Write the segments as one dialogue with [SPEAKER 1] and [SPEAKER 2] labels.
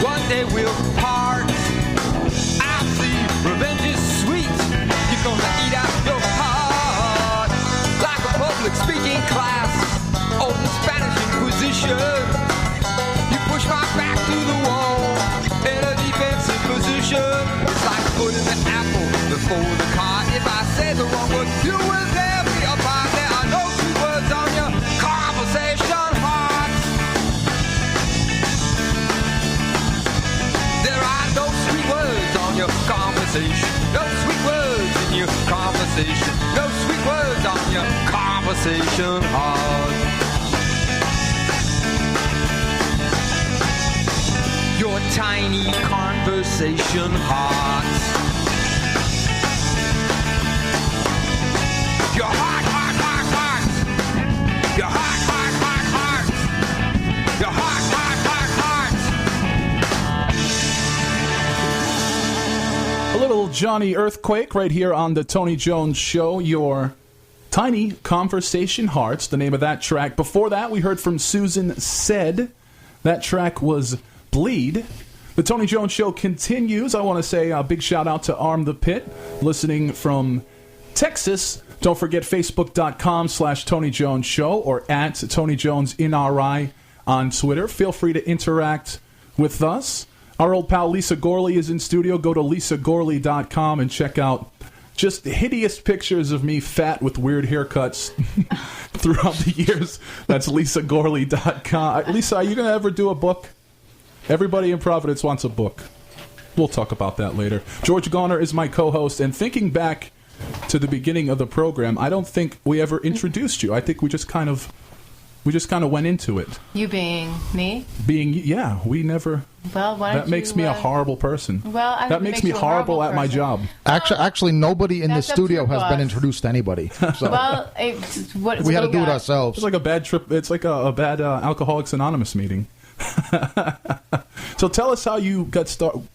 [SPEAKER 1] one day we'll part. I see revenge is sweet. You're gonna eat out your heart like a public speaking class or the Spanish Inquisition. You push my back to the wall in a defensive position. It's like putting the apple before the cart. If I say the wrong word, you will tear me apart. There are no sweet words on your conversation heart. There are no sweet words on your conversation. No sweet words in your conversation. No sweet words on your conversation heart. Your tiny conversation heart. Your heart, heart, heart, heart. Your heart, heart, heart, heart. Your heart, heart, heart, heart.
[SPEAKER 2] A little Jonee Earthquake right here on the Tony Jones Show. Your tiny conversation hearts, the name of that track. Before that, we heard from Susan Said. That track was Bleed. The Tony Jones Show continues. I want to say a big shout out to Arm the Pit, listening from Texas. Don't forget Facebook.com/Tony Jones Show or at Tony Jones NRI on Twitter. Feel free to interact with us. Our old pal Lisa Gorley is in studio. Go to lisagorley.com and check out just hideous pictures of me fat with weird haircuts throughout the years. That's lisagorley.com. Lisa, are you going to ever do a book? Everybody in Providence wants a book. We'll talk about that later. George Garner is my co-host, and thinking back to the beginning of the program, I don't think we ever introduced you. I think we just kind of went into it.
[SPEAKER 3] You being me?
[SPEAKER 2] Yeah, we never.
[SPEAKER 3] Well, why don't
[SPEAKER 2] that makes me a horrible person.
[SPEAKER 3] Well,
[SPEAKER 2] that makes me horrible at my job.
[SPEAKER 4] Actually, nobody in the studio has been introduced to anybody. So.
[SPEAKER 3] Well,
[SPEAKER 4] we had to do it ourselves.
[SPEAKER 2] It's like a bad trip. It's like a bad Alcoholics Anonymous meeting. So tell us how you got started.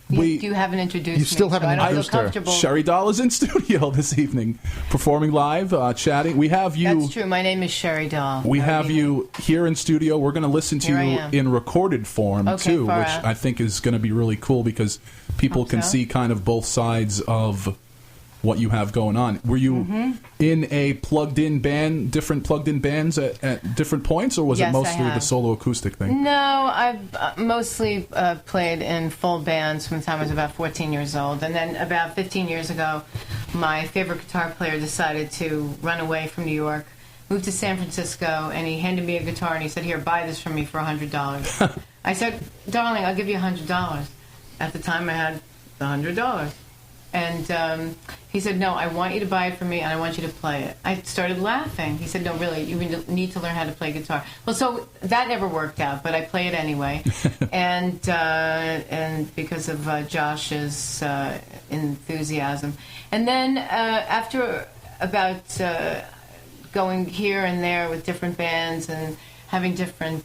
[SPEAKER 3] You haven't introduced me.
[SPEAKER 4] You still haven't introduced her.
[SPEAKER 2] Cheri Dahl is in studio this evening, performing live, chatting. We have you.
[SPEAKER 3] That's true. My name is Cheri Dahl.
[SPEAKER 2] We have you here in studio. We're going to listen to you in recorded form, too, which I think is going to be really cool because people can see kind of both sides of what you have going on. Were you in a plugged-in band, different plugged-in bands at different points, or was it mostly the solo acoustic thing?
[SPEAKER 3] No, I've mostly played in full bands from the time I was about 14 years old. And then about 15 years ago, my favorite guitar player decided to run away from New York, moved to San Francisco, and he handed me a guitar, and he said, "Here, buy this from me for $100. I said, "Darling, I'll give you $100. At the time, I had $100. And he said, "No, I want you to buy it for me, and I want you to play it." I started laughing. He said, "No, really, you need to learn how to play guitar." Well, so that never worked out, but I play it anyway. and because of Josh's enthusiasm. And then after about going here and there with different bands and having different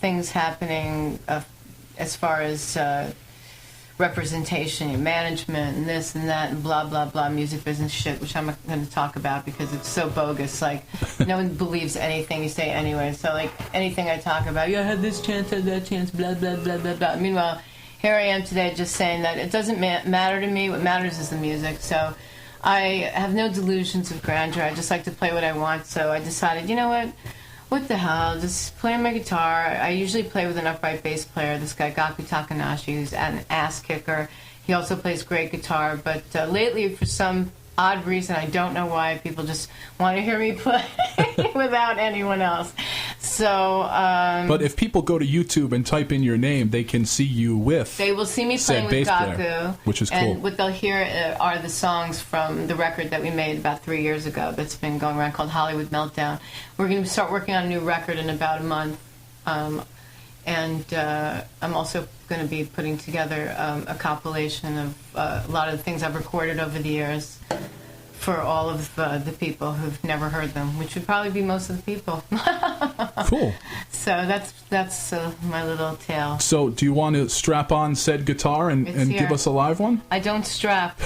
[SPEAKER 3] things happening as far as representation and management and this and that and blah blah blah music business shit, which I'm not going to talk about because it's so bogus. Like no one believes anything you say anyway. So like anything I talk about, I had this chance, I had that chance, blah blah blah blah blah. Meanwhile, here I am today just saying that it doesn't matter to me. What matters is the music. So I have no delusions of grandeur. I just like to play what I want. So I decided, you know what the hell, just play my guitar. I usually play with an upright bass player, this guy Gaku Takanashi, who's an ass kicker. He also plays great guitar, but lately, for some odd reason, I don't know why, people just want to hear me play without anyone else. So,
[SPEAKER 2] but if people go to YouTube and type in your name, they can see you with.
[SPEAKER 3] They will see me playing with Gaku,
[SPEAKER 2] player, which is cool.
[SPEAKER 3] And what they'll hear are the songs from the record that we made about 3 years ago that's been going around called Hollywood Meltdown. We're going to start working on a new record in about a month, and I'm also going to be putting together a compilation of a lot of the things I've recorded over the years for all of the people who've never heard them, which would probably be most of the people.
[SPEAKER 2] Cool.
[SPEAKER 3] So that's my little tale.
[SPEAKER 2] So do you want to strap on said guitar and give us a live one?
[SPEAKER 3] I don't strap.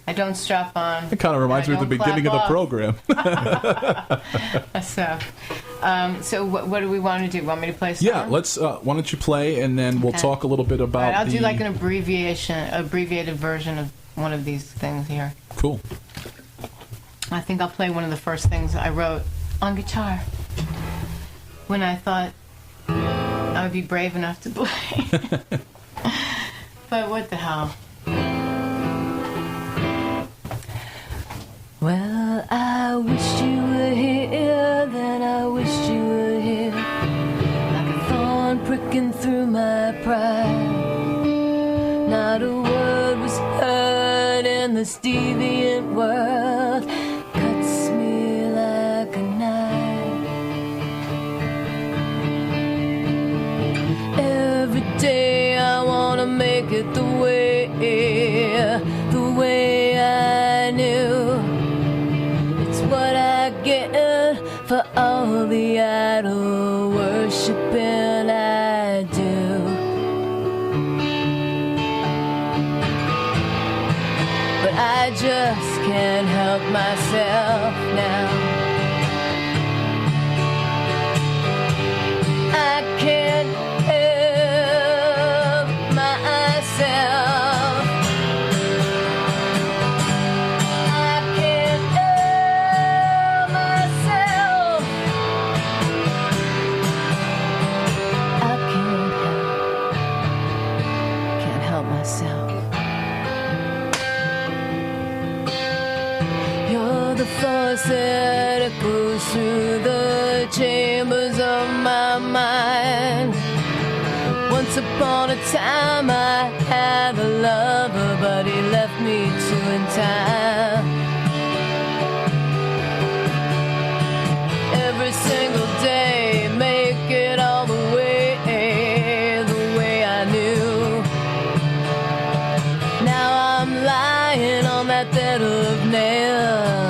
[SPEAKER 3] I don't strap on.
[SPEAKER 2] It kind of reminds me of the beginning of the program.
[SPEAKER 3] So what do we want to do? Want me to play a song?
[SPEAKER 2] Yeah, let's. Why don't you play, and then we'll talk a little bit about.
[SPEAKER 3] All right, I'll do like an abbreviated version of one of these things here.
[SPEAKER 2] Cool.
[SPEAKER 3] I think I'll play one of the first things I wrote on guitar when I thought I would be brave enough to play. But what the hell? Well, I wished you were here, then I wished you were here, like a thorn pricking through my pride. Not a word was heard in this deviant world, cuts me like a knife. Every day I wanna make it the way I knew. What I get for all the idol worshiping I do. But I just can't help myself now. I can't help myself. Force that echoes through the chambers of my mind. Once upon a time I had a lover, but he left me too in time. Every single day, make it all the way I knew. Now I'm lying on that bed of nails.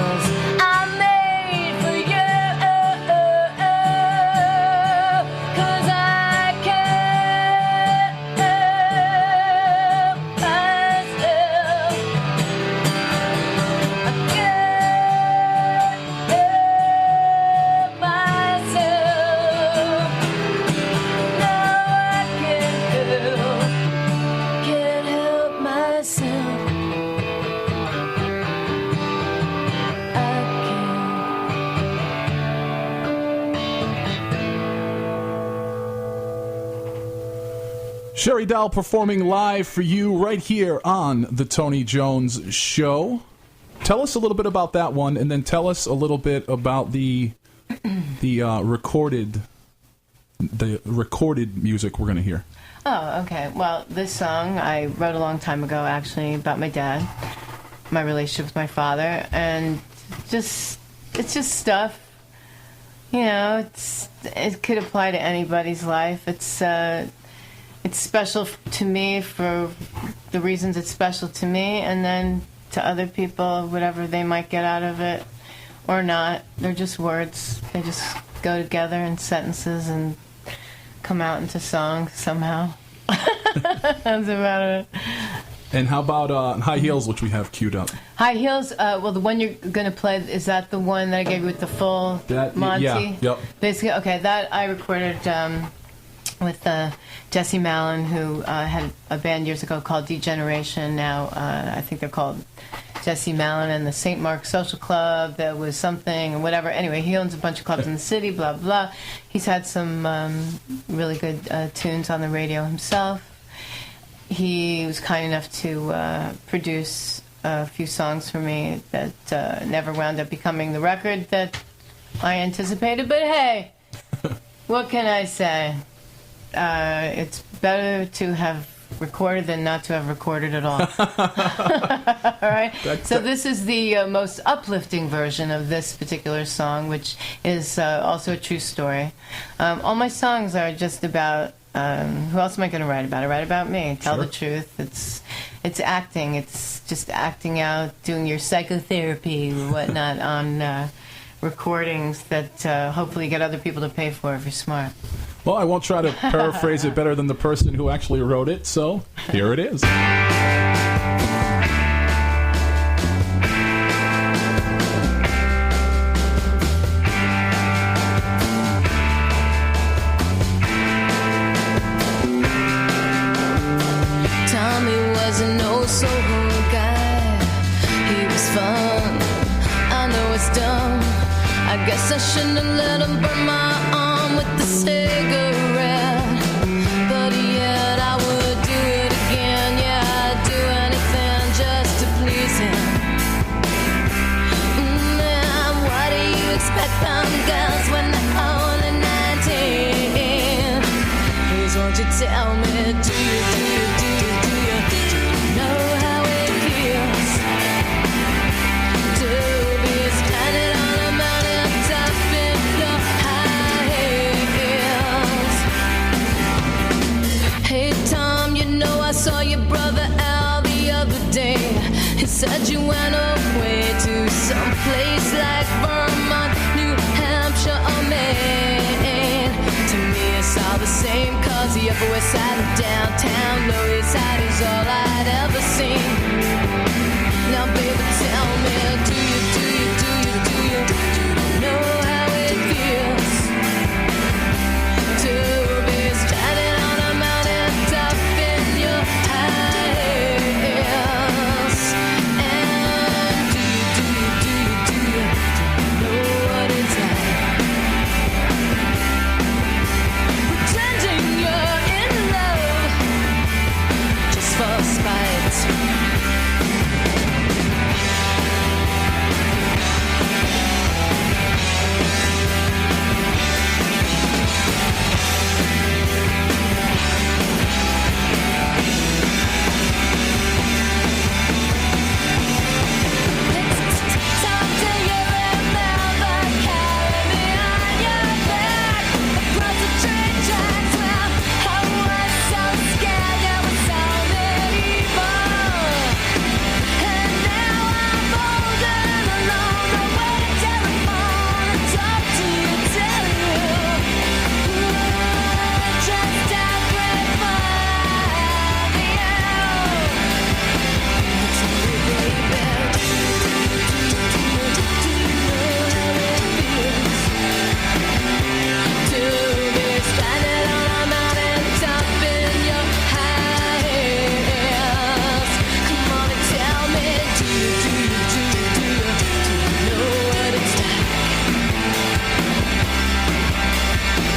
[SPEAKER 2] Cheri Dahl performing live for you right here on the Tony Jones Show. Tell us a little bit about that one, and then tell us a little bit about the recorded music we're going to hear.
[SPEAKER 3] Oh, okay. Well, this song I wrote a long time ago, actually, about my dad, my relationship with my father, and it's just stuff. You know, it could apply to anybody's life. It's special to me for the reasons it's special to me, and then to other people, whatever they might get out of it or not. They're just words. They just go together in sentences and come out into songs somehow. That's about it.
[SPEAKER 2] And how about High Heels, which we have queued up?
[SPEAKER 3] High Heels, well, the one you're going to play, is that the one that I gave you with the full Monty?
[SPEAKER 2] Yeah, yep.
[SPEAKER 3] Basically, okay, that I recorded with Jesse Mallon, who had a band years ago called Degeneration. Now I think they're called Jesse Mallon and the St. Mark's Social Club. There was something and whatever. Anyway, he owns a bunch of clubs in the city, blah, blah. He's had some really good tunes on the radio himself. He was kind enough to produce a few songs for me that never wound up becoming the record that I anticipated. But hey, what can I say? It's better to have recorded than not to have recorded at all. All right? So this is the most uplifting version of this particular song, which is also a true story. All my songs are just about, who else am I going to write about? I write about me. Tell the truth. It's acting. It's just acting out, doing your psychotherapy or whatnot on recordings that hopefully get other people to pay for if you're smart.
[SPEAKER 2] Well, I won't try to paraphrase it better than the person who actually wrote it, so here it is.
[SPEAKER 5] I guess I shouldn't have let him burn my arm with the cigarette. But yet I would do it again. Yeah, I'd do anything just to please him. Man, what do you expect from girls when they're only 19? Please won't you tell me, do you know how it feels to be standing on a mountain top in your high heels? Hey Tom, you know I saw your brother Al the other day. He said you went away to some place like Vermont, New Hampshire or Maine. To me it's all the same, cause the Upper West Side and downtown Lower East Side is all I'd ever seen. Now baby tell me, do you know how it feels to be standing on a mountain top in your high heels? And do you know what it's like? Pretending you're in love just for spite. Time to you remember, carry me on your back across the train tracks. Well, I was so scared, there was so medieval. And now I'm old and alone, away to telephone and talk to you, tell you just how grateful I am. Tell me, baby, to be standing on a mountain top in your high heels. Come on and tell me, do you know what it's like?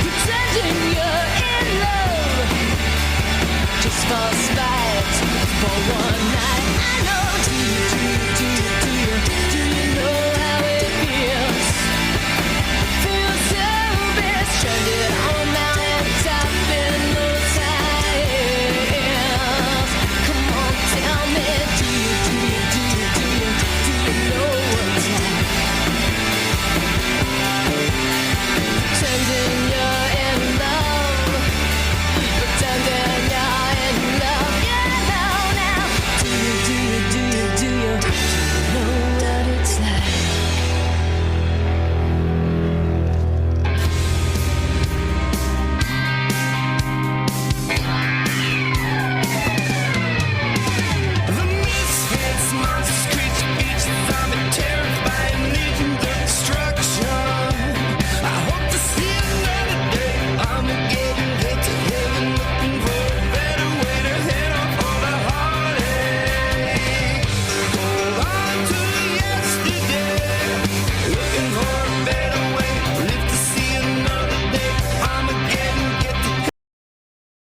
[SPEAKER 5] Pretending you're in love just for spite, for one night.